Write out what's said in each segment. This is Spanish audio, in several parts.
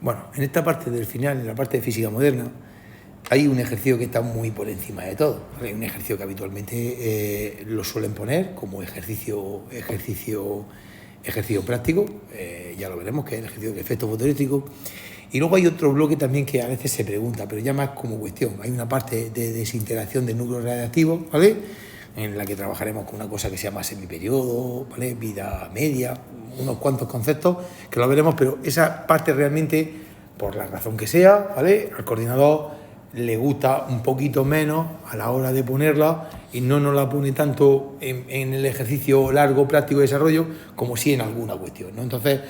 Bueno, en esta parte del final, en la parte de física moderna, hay un ejercicio que está muy por encima de todo. Hay un ejercicio que habitualmente lo suelen poner como ejercicio práctico, ya lo veremos, que es el ejercicio de efecto fotoeléctrico. Y luego hay otro bloque también que a veces se pregunta, pero ya más como cuestión. Hay una parte de desintegración de núcleos radiactivos, ¿vale?, en la que trabajaremos con una cosa que se llama semiperiodo, ¿vale?, vida media, unos cuantos conceptos que lo veremos, pero esa parte realmente, por la razón que sea, ¿vale?, al coordinador le gusta un poquito menos a la hora de ponerla y no nos la pone tanto en el ejercicio largo, práctico de desarrollo, como sí en alguna cuestión, ¿no? Entonces,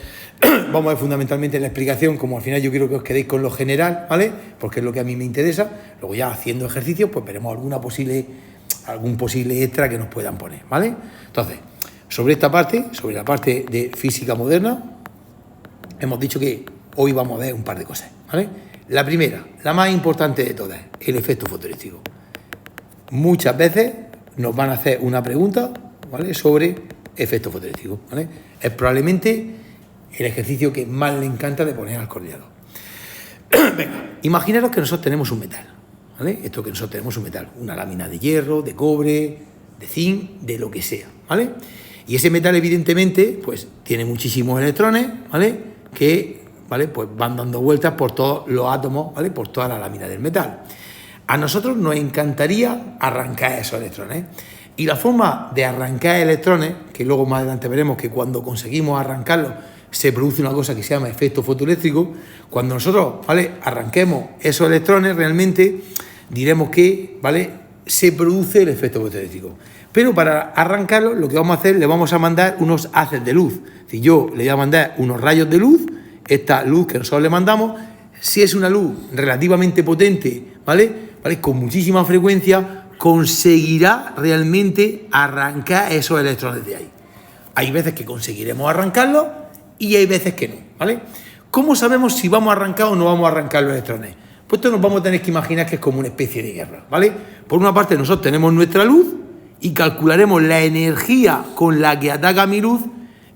vamos a ver fundamentalmente la explicación, como al final yo quiero que os quedéis con lo general, ¿vale?, porque es lo que a mí me interesa. Luego ya haciendo ejercicios, pues veremos algún posible extra que nos puedan poner, ¿vale? Entonces, sobre esta parte, sobre la parte de física moderna, hemos dicho que hoy vamos a ver un par de cosas, ¿vale? La primera, la más importante de todas, el efecto fotoeléctrico. Muchas veces nos van a hacer una pregunta, ¿vale?, sobre efecto fotoeléctrico, ¿vale? Es probablemente el ejercicio que más le encanta de poner al coordinador. Venga, imaginaros que nosotros tenemos un metal, ¿vale? Esto que nosotros tenemos un metal, una lámina de hierro, de cobre, de zinc, de lo que sea, ¿vale? Y ese metal, evidentemente, pues tiene muchísimos electrones, ¿vale?, que, ¿vale?, pues van dando vueltas por todos los átomos, ¿vale?, por toda la lámina del metal. A nosotros nos encantaría arrancar esos electrones. Y la forma de arrancar electrones, que luego más adelante veremos que cuando conseguimos arrancarlos se produce una cosa que se llama efecto fotoeléctrico. Cuando nosotros, ¿vale?, arranquemos esos electrones, realmente diremos que, ¿vale?, se produce el efecto fotoeléctrico. Pero para arrancarlo, lo que vamos a hacer, le vamos a mandar unos haces de luz. Es decir, yo le voy a mandar unos rayos de luz. Esta luz que nosotros le mandamos, si es una luz relativamente potente, ¿vale?, con muchísima frecuencia, conseguirá realmente arrancar esos electrones de ahí. Hay veces que conseguiremos arrancarlos y hay veces que no, ¿vale? ¿Cómo sabemos si vamos a arrancar o no vamos a arrancar los electrones? Pues esto nos vamos a tener que imaginar que es como una especie de guerra, ¿vale? Por una parte nosotros tenemos nuestra luz y calcularemos la energía con la que ataca mi luz,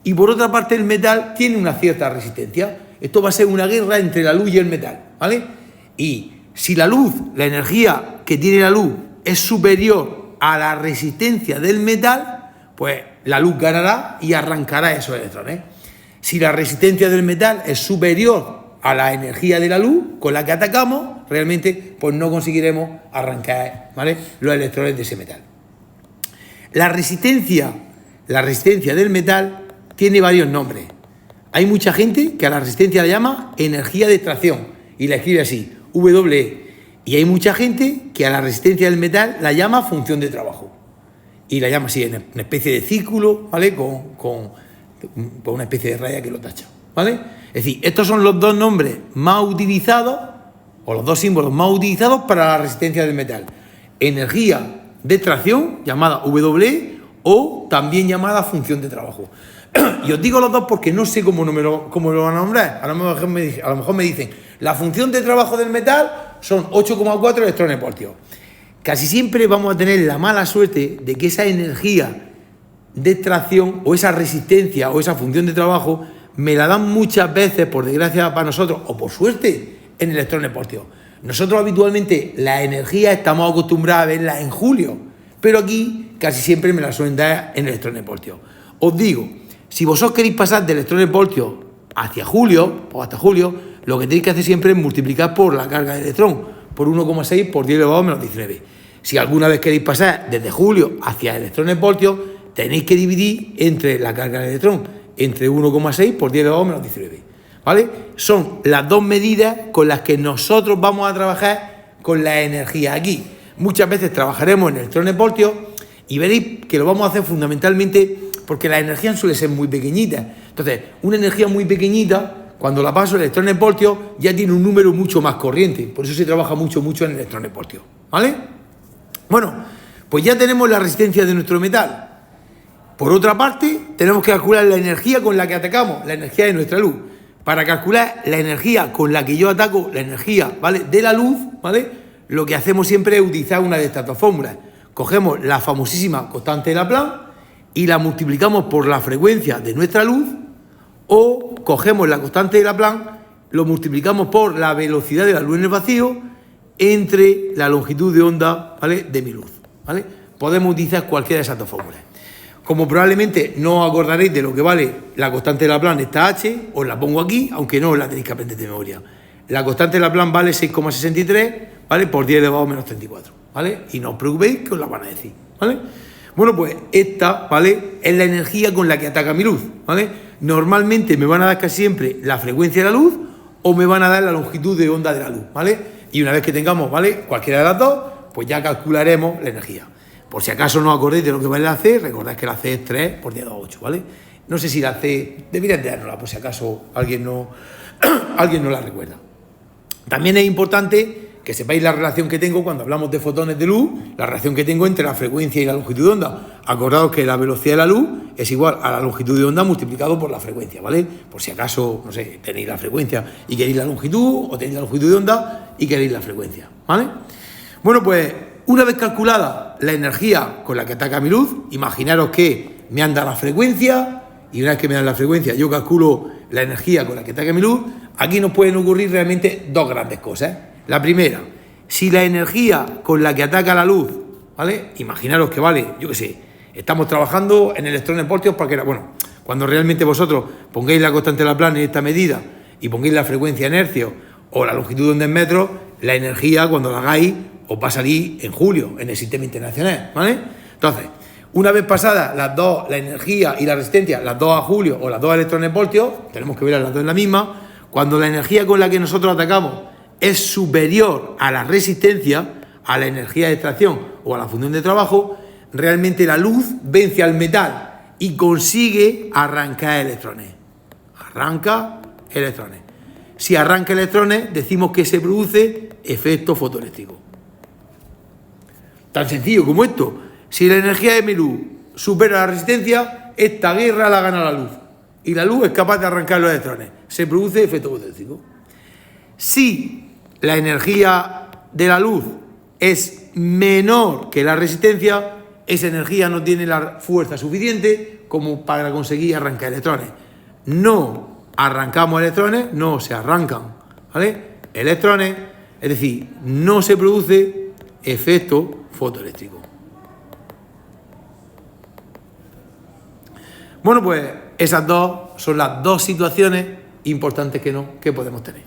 y por otra parte el metal tiene una cierta resistencia. Esto va a ser una guerra entre la luz y el metal, ¿vale? Y si la luz, la energía que tiene la luz es superior a la resistencia del metal, pues la luz ganará y arrancará esos electrones. Si la resistencia del metal es superior a la energía de la luz con la que atacamos, realmente pues no conseguiremos arrancar, ¿vale?, los electrones de ese metal. La resistencia del metal tiene varios nombres. Hay mucha gente que a la resistencia la llama energía de extracción y la escribe así, WE. Y hay mucha gente que a la resistencia del metal la llama función de trabajo. Y la llama así, en una especie de círculo, ¿vale?, con una especie de raya que lo tacha, ¿vale? Es decir, estos son los dos nombres más utilizados, o los dos símbolos más utilizados para la resistencia del metal. Energía de extracción, llamada WE, o también llamada función de trabajo. Y os digo los dos porque no sé cómo lo van a nombrar. A lo mejor me dicen, la función de trabajo del metal son 8,4 electrones voltios. Casi siempre vamos a tener la mala suerte de que esa energía de extracción o esa resistencia o esa función de trabajo me la dan muchas veces, por desgracia para nosotros, o por suerte, en electrones voltios. Nosotros habitualmente la energía estamos acostumbrados a verla en julio, pero aquí casi siempre me la suelen dar en electrones voltios. Os digo, si vosotros queréis pasar de electrones voltios hacia julio o hasta julio, lo que tenéis que hacer siempre es multiplicar por la carga de electrón, por 1,6 por 10 elevado a menos 19. Si alguna vez queréis pasar desde julio hacia electrones voltios, tenéis que dividir entre la carga de electrón, entre 1,6 por 10 elevado a menos 19. ¿Vale? Son las dos medidas con las que nosotros vamos a trabajar con la energía aquí. Muchas veces trabajaremos en electrones voltios y veréis que lo vamos a hacer fundamentalmente porque la energía suele ser muy pequeñita. Entonces, una energía muy pequeñita, cuando la paso en electrones voltios, ya tiene un número mucho más corriente. Por eso se trabaja mucho en electrones voltios, ¿vale? Bueno, pues ya tenemos la resistencia de nuestro metal. Por otra parte, tenemos que calcular la energía con la que atacamos, la energía de nuestra luz. Para calcular la energía con la que yo ataco, la energía, ¿vale?, de la luz, ¿vale?, lo que hacemos siempre es utilizar una de estas dos fórmulas. Cogemos la famosísima constante de Laplace y la multiplicamos por la frecuencia de nuestra luz, o cogemos la constante de Laplace, lo multiplicamos por la velocidad de la luz en el vacío entre la longitud de onda, ¿vale?, de mi luz, ¿vale? Podemos utilizar cualquiera de esas dos fórmulas. Como probablemente no os acordaréis de lo que vale la constante de Laplace, esta h, os la pongo aquí, aunque no la tenéis que aprender de memoria. La constante de Laplace vale 6,63, ¿vale?, por 10 elevado a menos 34, ¿vale? Y no os preocupéis que os la van a decir, ¿vale? Bueno, pues esta, ¿vale?, es la energía con la que ataca mi luz, ¿vale? Normalmente me van a dar casi siempre la frecuencia de la luz o me van a dar la longitud de onda de la luz, ¿vale? Y una vez que tengamos, ¿vale?, cualquiera de las dos, pues ya calcularemos la energía. Por si acaso no os acordéis de lo que vale la C, recordad que la C es 3 por 10 a 8, ¿vale? No sé si la C, debería enterárnosla, por si acaso alguien no la recuerda. También es importante que sepáis la relación que tengo cuando hablamos de fotones de luz, la relación que tengo entre la frecuencia y la longitud de onda. Acordaos que la velocidad de la luz es igual a la longitud de onda multiplicado por la frecuencia, ¿vale? Por si acaso, no sé, tenéis la frecuencia y queréis la longitud, o tenéis la longitud de onda y queréis la frecuencia, ¿vale? Bueno, pues una vez calculada la energía con la que ataca mi luz, imaginaros que me han dado la frecuencia, y una vez que me dan la frecuencia yo calculo la energía con la que ataca mi luz. Aquí nos pueden ocurrir realmente dos grandes cosas. La primera, si la energía con la que ataca la luz, ¿vale?, imaginaros que vale, yo qué sé, estamos trabajando en electrones-voltios porque, bueno, cuando realmente vosotros pongáis la constante de Laplace en esta medida y pongáis la frecuencia en hercios o la longitud de onda en metros, la energía cuando la hagáis os va a salir en julio en el sistema internacional, ¿vale? Entonces, una vez pasadas las dos, la energía y la resistencia, las dos a julio o las dos a electrones-voltios, tenemos que ver las dos en la misma, cuando la energía con la que nosotros atacamos es superior a la resistencia, a la energía de extracción o a la función de trabajo, realmente la luz vence al metal y consigue arrancar electrones. Arranca electrones. Si arranca electrones, decimos que se produce efecto fotoeléctrico. Tan sencillo como esto. Si la energía de mi luz supera la resistencia, esta guerra la gana la luz. Y la luz es capaz de arrancar los electrones. Se produce efecto fotoeléctrico. Si la energía de la luz es menor que la resistencia, esa energía no tiene la fuerza suficiente como para conseguir arrancar electrones. No arrancamos electrones, no se arrancan, ¿vale?, electrones, es decir, no se produce efecto fotoeléctrico. Bueno, pues esas dos son las dos situaciones importantes que podemos tener.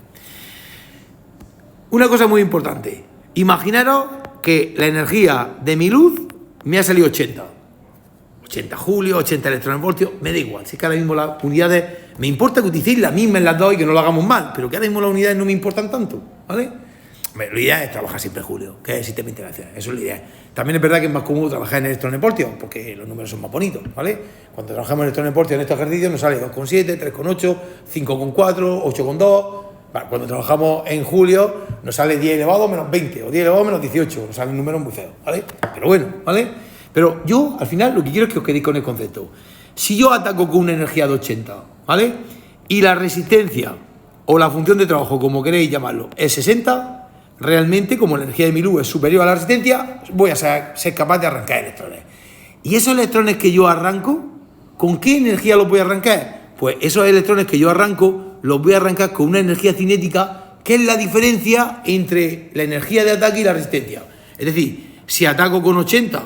Una cosa muy importante, imaginaros que la energía de mi luz me ha salido 80 julios, 80 electronvoltios, me da igual, si es que ahora mismo las unidades, me importa que utilicéis la misma en las dos y que no lo hagamos mal, pero que ahora mismo las unidades no me importan tanto, ¿vale? La idea es trabajar siempre en julio, que es el sistema internacional, eso es la idea. También es verdad que es más cómodo trabajar en electronvoltios, porque los números son más bonitos, ¿vale? Cuando trabajamos en electronvoltios en estos ejercicios nos sale 2,7, 3,8, 5,4, 8,2... Cuando trabajamos en julio nos sale 10 elevado a menos 20 o 10 elevado a menos 18, nos salen números muy feos, ¿vale? Pero bueno, ¿vale? Pero yo al final lo que quiero es que os quedéis con el concepto. Si yo ataco con una energía de 80, ¿vale?, y la resistencia o la función de trabajo, como queréis llamarlo, es 60, realmente como la energía de mi luz es superior a la resistencia, voy a ser capaz de arrancar electrones. Y esos electrones que yo arranco, ¿con qué energía los voy a arrancar? Pues esos electrones que yo arranco los voy a arrancar con una energía cinética, que es la diferencia entre la energía de ataque y la resistencia. Es decir, si ataco con 80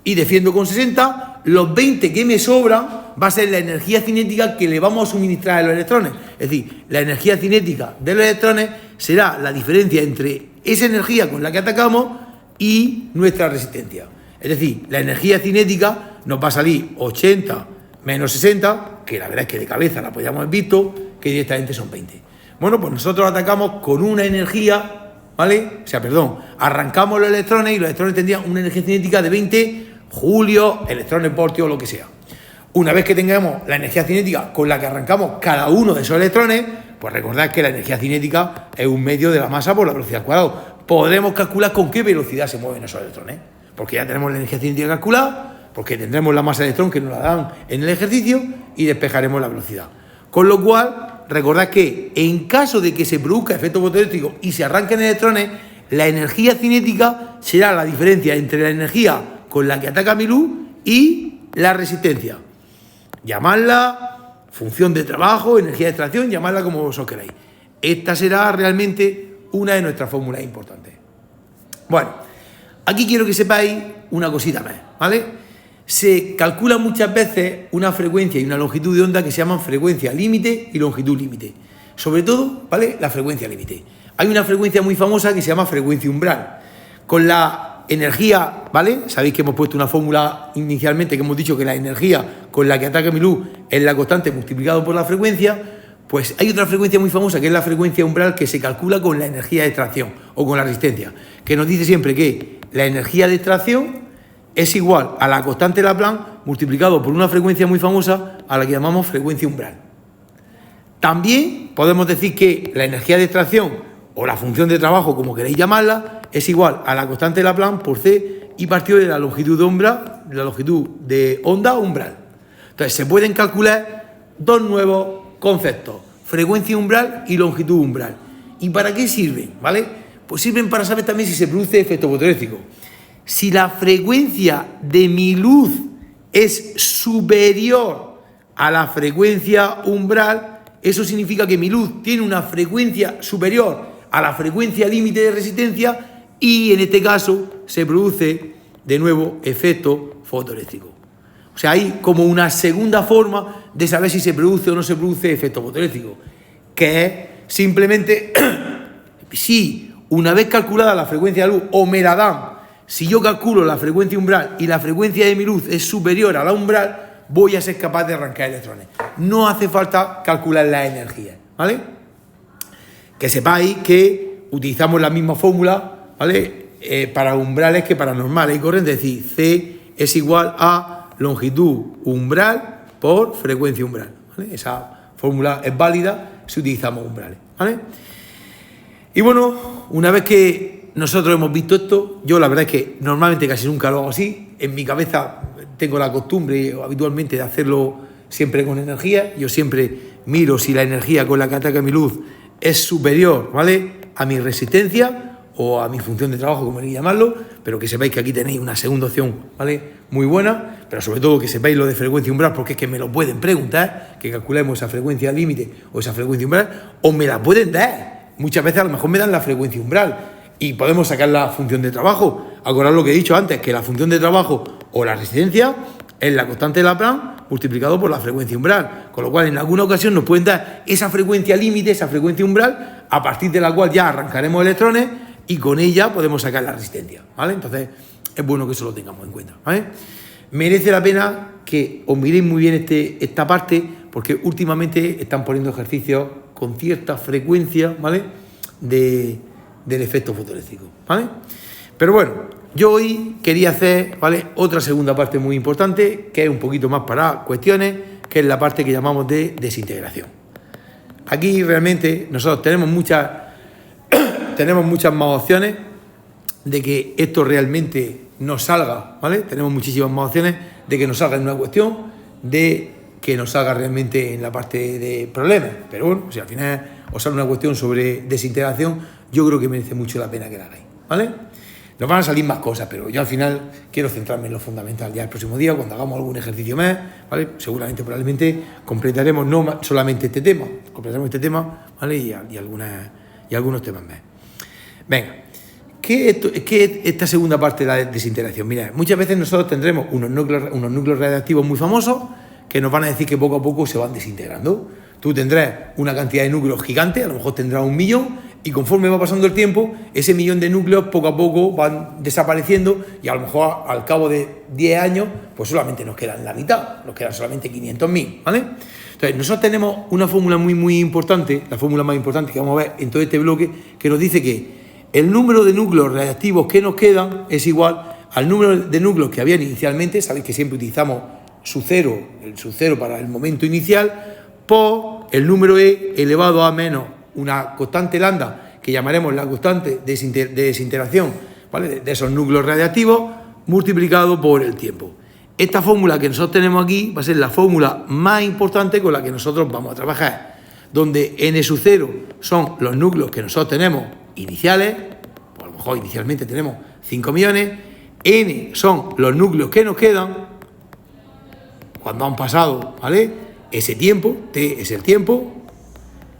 y defiendo con 60, los 20 que me sobran va a ser la energía cinética que le vamos a suministrar a los electrones. Es decir, la energía cinética de los electrones será la diferencia entre esa energía con la que atacamos y nuestra resistencia. Es decir, la energía cinética nos va a salir 80 menos 60, que la verdad es que de cabeza la podíamos haber visto, que directamente son 20. Bueno, pues nosotros atacamos con una energía, ¿vale? O sea, perdón, arrancamos los electrones y los electrones tendrían una energía cinética de 20 julios, electrones voltios o lo que sea. Una vez que tengamos la energía cinética con la que arrancamos cada uno de esos electrones, pues recordad que la energía cinética es un medio de la masa por la velocidad al cuadrado. Podremos calcular con qué velocidad se mueven esos electrones, porque ya tenemos la energía cinética calculada, porque tendremos la masa de electrón que nos la dan en el ejercicio y despejaremos la velocidad. Con lo cual, recordad que en caso de que se produzca efecto fotoeléctrico y se arranquen electrones, la energía cinética será la diferencia entre la energía con la que ataca mi luz y la resistencia. Llamadla función de trabajo, energía de extracción, llamadla como vosotros queráis. esta será realmente una de nuestras fórmulas importantes. Bueno, aquí quiero que sepáis una cosita más, ¿vale? Se calcula muchas veces una frecuencia y una longitud de onda que se llaman frecuencia límite y longitud límite. Sobre todo, ¿vale? La frecuencia límite. Hay una frecuencia muy famosa que se llama frecuencia umbral. Con la energía, ¿vale? Sabéis que hemos puesto una fórmula inicialmente que hemos dicho que la energía con la que ataca mi luz es la constante multiplicado por la frecuencia. Pues hay otra frecuencia muy famosa que es la frecuencia umbral, que se calcula con la energía de extracción o con la resistencia, que nos dice siempre que la energía de extracción es igual a la constante de Laplace multiplicado por una frecuencia muy famosa a la que llamamos frecuencia umbral. También podemos decir que la energía de extracción o la función de trabajo, como queréis llamarla, es igual a la constante de Laplace por C y partido de la longitud de onda umbral. Entonces se pueden calcular dos nuevos conceptos: frecuencia umbral y longitud umbral. ¿Y para qué sirven? ¿Vale? Pues sirven para saber también si se produce efecto fotoeléctrico. Si la frecuencia de mi luz es superior a la frecuencia umbral, eso significa que mi luz tiene una frecuencia superior a la frecuencia límite de resistencia y en este caso se produce de nuevo efecto fotoeléctrico. O sea, hay como una segunda forma de saber si se produce o no se produce efecto fotoeléctrico, que es simplemente si una vez calculada la frecuencia de luz o me la dan, si yo calculo la frecuencia umbral y la frecuencia de mi luz es superior a la umbral, voy a ser capaz de arrancar electrones. No hace falta calcular la energía, ¿vale? Que sepáis que utilizamos la misma fórmula, ¿vale? Para umbrales que para normales y corrientes, es decir, C es igual a longitud umbral por frecuencia umbral, ¿vale? Esa fórmula es válida si utilizamos umbrales, ¿vale? Y bueno, una vez que nosotros hemos visto esto, yo la verdad es que normalmente casi nunca lo hago así. En mi cabeza tengo la costumbre habitualmente de hacerlo siempre con energía. Yo siempre miro si la energía con la que ataca mi luz es superior, ¿vale?, a mi resistencia o a mi función de trabajo, como queréis llamarlo, pero que sepáis que aquí tenéis una segunda opción, ¿vale?, muy buena, pero sobre todo que sepáis lo de frecuencia umbral, porque es que me lo pueden preguntar, que calculemos esa frecuencia límite o esa frecuencia umbral, o me la pueden dar. Muchas veces a lo mejor me dan la frecuencia umbral y podemos sacar la función de trabajo. Acordad lo que he dicho antes, que la función de trabajo o la resistencia es la constante de Laplace multiplicado por la frecuencia umbral, con lo cual en alguna ocasión nos pueden dar esa frecuencia límite, esa frecuencia umbral, a partir de la cual ya arrancaremos electrones y con ella podemos sacar la resistencia, ¿vale? Entonces es bueno que eso lo tengamos en cuenta, ¿vale? Merece la pena que os miréis muy bien esta parte, porque últimamente están poniendo ejercicios con cierta frecuencia, ¿vale?, del efecto fotoeléctrico, ¿vale? Pero bueno, yo hoy quería hacer, ¿vale?, otra segunda parte muy importante, que es un poquito más para cuestiones, que es la parte que llamamos de desintegración. Aquí realmente nosotros tenemos muchas más opciones de que esto realmente nos salga, ¿vale? Tenemos muchísimas más opciones de que nos salga en una cuestión, de que nos salga realmente en la parte de problemas. Pero bueno, si al final os sale una cuestión sobre desintegración, yo creo que merece mucho la pena que la hagáis, ¿vale? Nos van a salir más cosas, pero yo al final quiero centrarme en lo fundamental. Ya el próximo día, cuando hagamos algún ejercicio más, ¿vale?, seguramente, probablemente, completaremos no solamente este tema, ¿vale?, y algunos temas más. Venga, ¿qué es esta segunda parte de la desintegración? Mira, muchas veces nosotros tendremos unos núcleos radiactivos muy famosos que nos van a decir que poco a poco se van desintegrando. Tú tendrás una cantidad de núcleos gigante, a lo mejor tendrás 1 millón, y conforme va pasando el tiempo, ese millón de núcleos poco a poco van desapareciendo y a lo mejor al cabo de 10 años, pues solamente nos quedan la mitad, nos quedan solamente 500.000, ¿vale? Entonces, nosotros tenemos una fórmula muy importante, la fórmula más importante que vamos a ver en todo este bloque, que nos dice que el número de núcleos radiactivos que nos quedan es igual al número de núcleos que habían inicialmente. Sabéis que siempre utilizamos el sub cero para el momento inicial, por el número E elevado a menos una constante lambda, que llamaremos la constante de desintegración, ¿vale?, de esos núcleos radiactivos, multiplicado por el tiempo. Esta fórmula que nosotros tenemos aquí va a ser la fórmula más importante con la que nosotros vamos a trabajar, donde N sub 0 son los núcleos que nosotros tenemos iniciales, o a lo mejor inicialmente tenemos 5 millones, N son los núcleos que nos quedan cuando han pasado, ¿vale?, ese tiempo, T es el tiempo.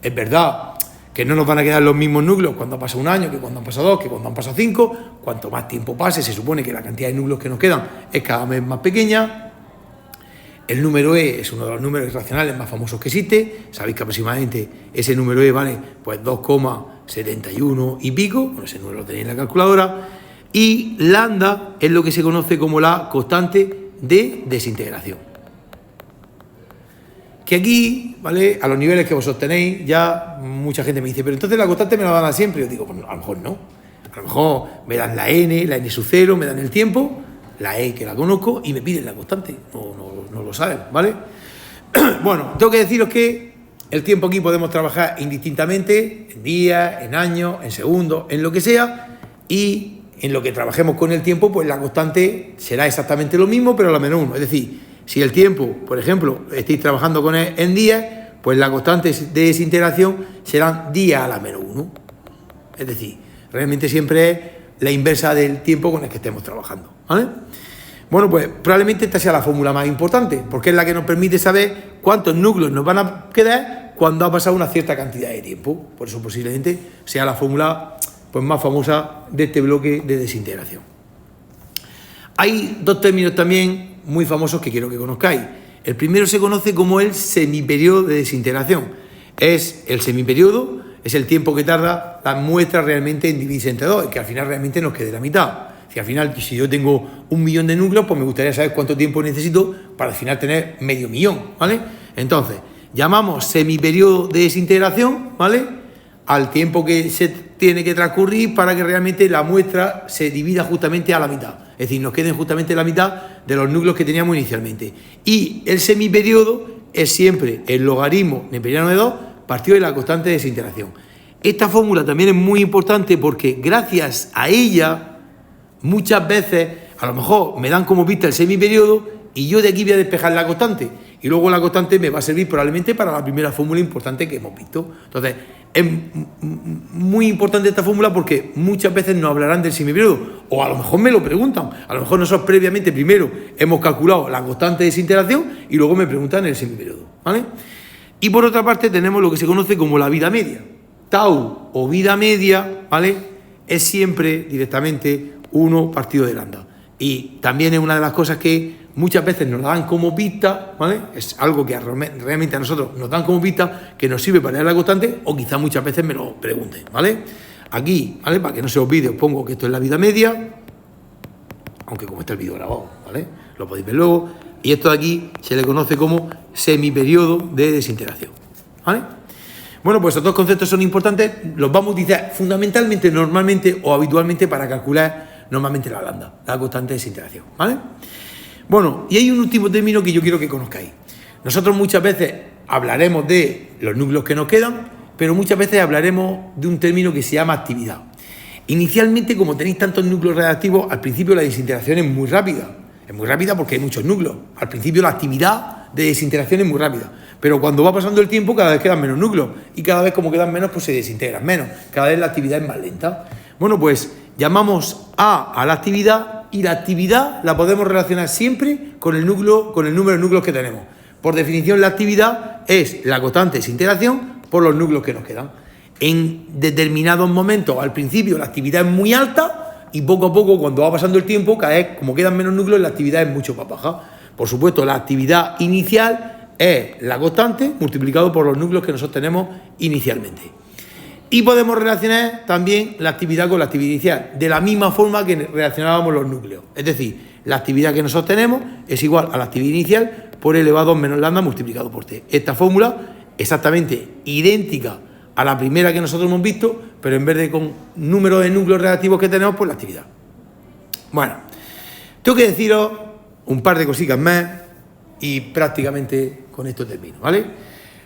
Es verdad que no nos van a quedar los mismos núcleos cuando ha pasado un año, que cuando han pasado 2, que cuando han pasado 5. Cuanto más tiempo pase, se supone que la cantidad de núcleos que nos quedan es cada vez más pequeña. El número E es uno de los números irracionales más famosos que existe. Sabéis que aproximadamente ese número E vale pues 2,71 y pico. Bueno, ese número lo tenéis en la calculadora. Y lambda es lo que se conoce como la constante de desintegración. Que aquí, ¿vale? A los niveles que vosotros tenéis, ya mucha gente me dice, pero entonces la constante me la van a dar siempre. Yo digo, pues a lo mejor no. A lo mejor me dan la n sub 0, me dan el tiempo, la e que la conozco y me piden la constante. No lo saben, ¿vale? Bueno, tengo que deciros que el tiempo aquí podemos trabajar indistintamente, en días, en años, en segundos, en lo que sea, y en lo que trabajemos con el tiempo, pues la constante será exactamente lo mismo, pero a la menos 1. Es decir, si el tiempo, por ejemplo, estáis trabajando con él en días, pues la constante de desintegración serán días a la menos 1. Es decir, realmente siempre es la inversa del tiempo con el que estemos trabajando, ¿vale? Bueno, pues probablemente esta sea la fórmula más importante, porque es la que nos permite saber cuántos núcleos nos van a quedar cuando ha pasado una cierta cantidad de tiempo. Por eso posiblemente sea la fórmula pues más famosa de este bloque de desintegración. Hay dos términos también muy famosos que quiero que conozcáis. El primero se conoce como el semiperiodo de desintegración. Es el semiperiodo, es el tiempo que tarda la muestra realmente en dividirse entre 2, que al final realmente nos quede la mitad. Si al final, si yo tengo 1.000.000 de núcleos, pues me gustaría saber cuánto tiempo necesito para al final tener 500.000, ¿vale? Entonces, llamamos semiperiodo de desintegración, ¿vale?, al tiempo que se tiene que transcurrir para que realmente la muestra se divida justamente a la mitad. Es decir, nos queden justamente la mitad de los núcleos que teníamos inicialmente. Y el semiperiodo es siempre el logaritmo neperiano de 2 partido de la constante de desintegración. Esta fórmula también es muy importante porque gracias a ella muchas veces a lo mejor me dan como pista el semiperiodo y yo de aquí voy a despejar la constante. Y luego la constante me va a servir probablemente para la primera fórmula importante que hemos visto. Entonces, es muy importante esta fórmula porque muchas veces nos hablarán del semiperiodo, o a lo mejor me lo preguntan. A lo mejor nosotros previamente primero hemos calculado la constante de desintegración y luego me preguntan el semiperiodo, ¿vale? Y por otra parte tenemos lo que se conoce como la vida media. Tau o vida media, ¿vale?, es siempre directamente 1 partido de lambda. Y también es una de las cosas que muchas veces nos dan como pista, ¿vale? Es algo que realmente a nosotros nos dan como pista, que nos sirve para hallar la constante, o quizás muchas veces me lo pregunten, ¿vale? Aquí, ¿vale?, para que no se os olvide, os pongo que esto es la vida media, aunque como está el vídeo grabado, ¿vale?, lo podéis ver luego, y esto de aquí se le conoce como semiperiodo de desintegración, ¿vale? Bueno, pues estos dos conceptos son importantes, los vamos a utilizar fundamentalmente, normalmente o habitualmente para calcular normalmente la lambda, la constante de desintegración, ¿vale? Bueno, y hay un último término que yo quiero que conozcáis. Nosotros muchas veces hablaremos de los núcleos que nos quedan, pero muchas veces hablaremos de un término que se llama actividad. Inicialmente, como tenéis tantos núcleos reactivos, al principio la desintegración es muy rápida. Es muy rápida porque hay muchos núcleos. Al principio la actividad de desintegración es muy rápida. Pero cuando va pasando el tiempo, cada vez quedan menos núcleos. Y cada vez como quedan menos, pues se desintegran menos. Cada vez la actividad es más lenta. Bueno, pues llamamos a la actividad, y la actividad la podemos relacionar siempre con el núcleo, con el número de núcleos que tenemos. Por definición, la actividad es la constante de desintegración por los núcleos que nos quedan. En determinados momentos, al principio, la actividad es muy alta y poco a poco, cuando va pasando el tiempo, cada vez, como quedan menos núcleos, la actividad es mucho más baja. Por supuesto, la actividad inicial es la constante multiplicado por los núcleos que nosotros tenemos inicialmente. Y podemos relacionar también la actividad con la actividad inicial, de la misma forma que relacionábamos los núcleos. Es decir, la actividad que nosotros tenemos es igual a la actividad inicial por elevado menos lambda multiplicado por t. Esta fórmula exactamente idéntica a la primera que nosotros hemos visto, pero en vez de con número de núcleos reactivos que tenemos, pues la actividad. Bueno, tengo que deciros un par de cositas más y prácticamente con esto termino, ¿vale?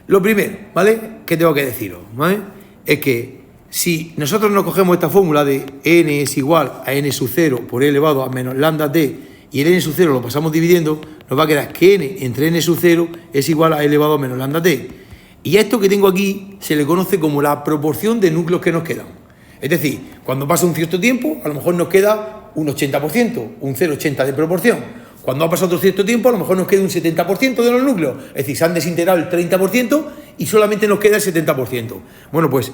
Lo primero, ¿vale?, que tengo que deciros, ¿vale?, es que si nosotros nos cogemos esta fórmula de n es igual a n sub 0 por e elevado a menos lambda t, y el n sub 0 lo pasamos dividiendo, nos va a quedar que n entre n sub 0 es igual a e elevado a menos lambda t. Y a esto que tengo aquí se le conoce como la proporción de núcleos que nos quedan. Es decir, cuando pasa un cierto tiempo, a lo mejor nos queda un 80%, un 0,80 de proporción. Cuando ha pasado otro cierto tiempo, a lo mejor nos queda un 70% de los núcleos. Es decir, se han desintegrado el 30% y solamente nos queda el 70%. Bueno, pues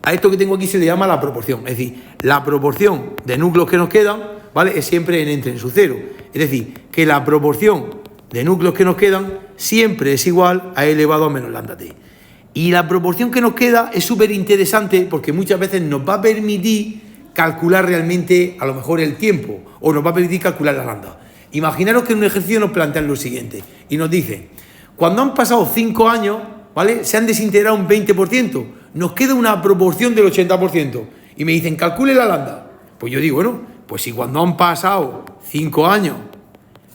A esto que tengo aquí se le llama la proporción. Es decir, la proporción de núcleos que nos quedan, ¿vale? Es siempre n entre n sub 0. Es decir, que la proporción de núcleos que nos quedan siempre es igual a e elevado a menos lambda t. Y la proporción que nos queda es súper interesante porque muchas veces nos va a permitir calcular realmente a lo mejor el tiempo o nos va a permitir calcular la lambda. Imaginaros que en un ejercicio nos plantean lo siguiente y nos dicen, cuando han pasado 5 años, ¿vale? Se han desintegrado un 20%, nos queda una proporción del 80%. Y me dicen, calcule la lambda. Pues yo digo, bueno, pues si cuando han pasado 5 años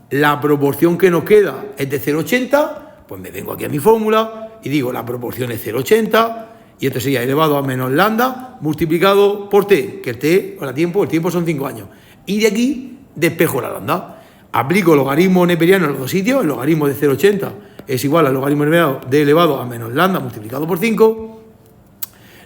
la proporción que nos queda es de 0,80, pues me vengo aquí a mi fórmula y digo, la proporción es 0,80 y esto sería elevado a menos lambda multiplicado por t, que el t, o el tiempo son 5 años. Y de aquí despejo la lambda. Aplico el logaritmo neperiano en los dos sitios, el logaritmo de 0,80 es igual al logaritmo neperiano de elevado a menos lambda multiplicado por 5.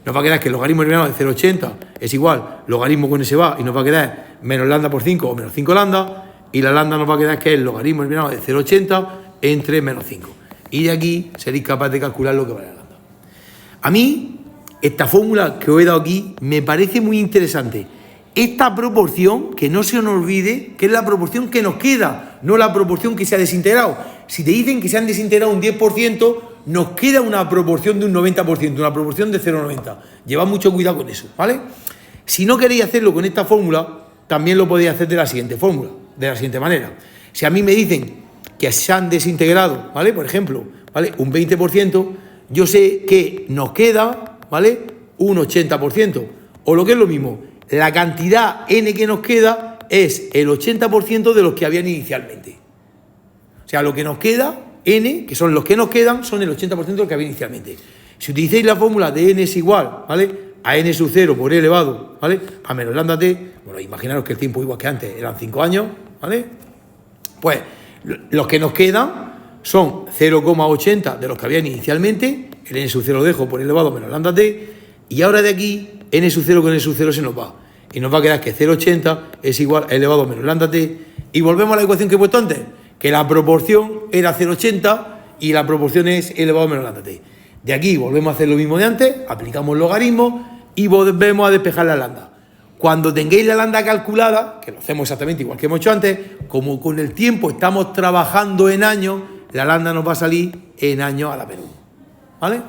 Nos va a quedar que el logaritmo neperiano de 0,80 es igual, logaritmo con ese va, y nos va a quedar menos lambda por 5 o menos 5 lambda, y la lambda nos va a quedar que es el logaritmo neperiano de 0,80 entre menos 5. Y de aquí seréis capaz de calcular lo que vale la lambda. A mí, esta fórmula que os he dado aquí me parece muy interesante. Esta proporción, que no se nos olvide, que es la proporción que nos queda, no la proporción que se ha desintegrado. Si te dicen que se han desintegrado un 10%, nos queda una proporción de un 90%, una proporción de 0,90. Llevad mucho cuidado con eso, ¿vale? Si no queréis hacerlo con esta fórmula, también lo podéis hacer de la siguiente fórmula, de la siguiente manera. Si a mí me dicen que se han desintegrado, ¿vale? Por ejemplo, ¿vale? Un 20%, yo sé que nos queda, ¿vale? Un 80%. O lo que es lo mismo, la cantidad n que nos queda es el 80% de los que habían inicialmente. O sea, lo que nos queda, n, que son los que nos quedan, son el 80% de los que había inicialmente. Si utilicéis la fórmula de n es igual, ¿vale? A n sub 0 por e elevado, ¿vale? A menos lambda t, bueno, imaginaros que el tiempo igual que antes eran 5 años, ¿vale? Pues los que nos quedan son 0,80 de los que habían inicialmente, el n sub 0 lo dejo por e elevado a menos lambda t, y ahora de aquí n sub 0 con n sub 0 se nos va. Y nos va a quedar que 0,80 es igual a elevado a menos lambda t. Y volvemos a la ecuación que he puesto antes, que la proporción era 0,80 y la proporción es elevado a menos lambda t. De aquí volvemos a hacer lo mismo de antes, aplicamos el logaritmo y volvemos a despejar la lambda. Cuando tengáis la lambda calculada, que lo hacemos exactamente igual que hemos hecho antes, como con el tiempo estamos trabajando en años, la lambda nos va a salir en años a la menú. ¿Vale?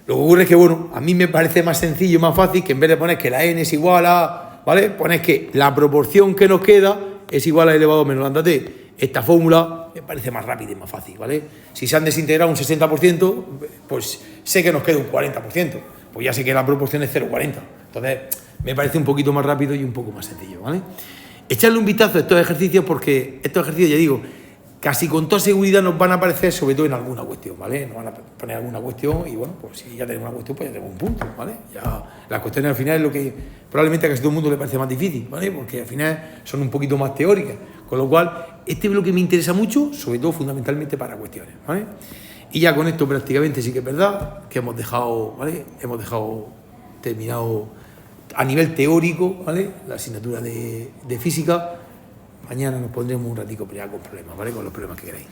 Lo que ocurre es que, bueno, a mí me parece más sencillo y más fácil que en vez de poner que la n es igual a, ¿vale? Poner que la proporción que nos queda es igual a elevado a menos lambda t. Esta fórmula me parece más rápida y más fácil, ¿vale? Si se han desintegrado un 60%, pues sé que nos queda un 40%. Pues ya sé que la proporción es 0,40. Entonces, me parece un poquito más rápido y un poco más sencillo, ¿vale? Echarle un vistazo a estos ejercicios porque estos ejercicios, ya digo, casi con toda seguridad nos van a aparecer sobre todo en alguna cuestión, ¿vale? Nos van a poner alguna cuestión y bueno, pues si ya tenemos una cuestión, pues ya tenemos un punto, ¿vale? Ya las cuestiones al final es lo que probablemente a casi todo el mundo le parece más difícil, ¿vale? Porque al final son un poquito más teóricas, con lo cual este bloque me interesa mucho, sobre todo fundamentalmente para cuestiones, ¿vale? Y ya con esto prácticamente sí que es verdad que hemos dejado, ¿vale? Hemos dejado terminado a nivel teórico, ¿vale? La asignatura de física. Mañana nos pondremos un ratico con problemas, ¿vale? Con los problemas que queráis.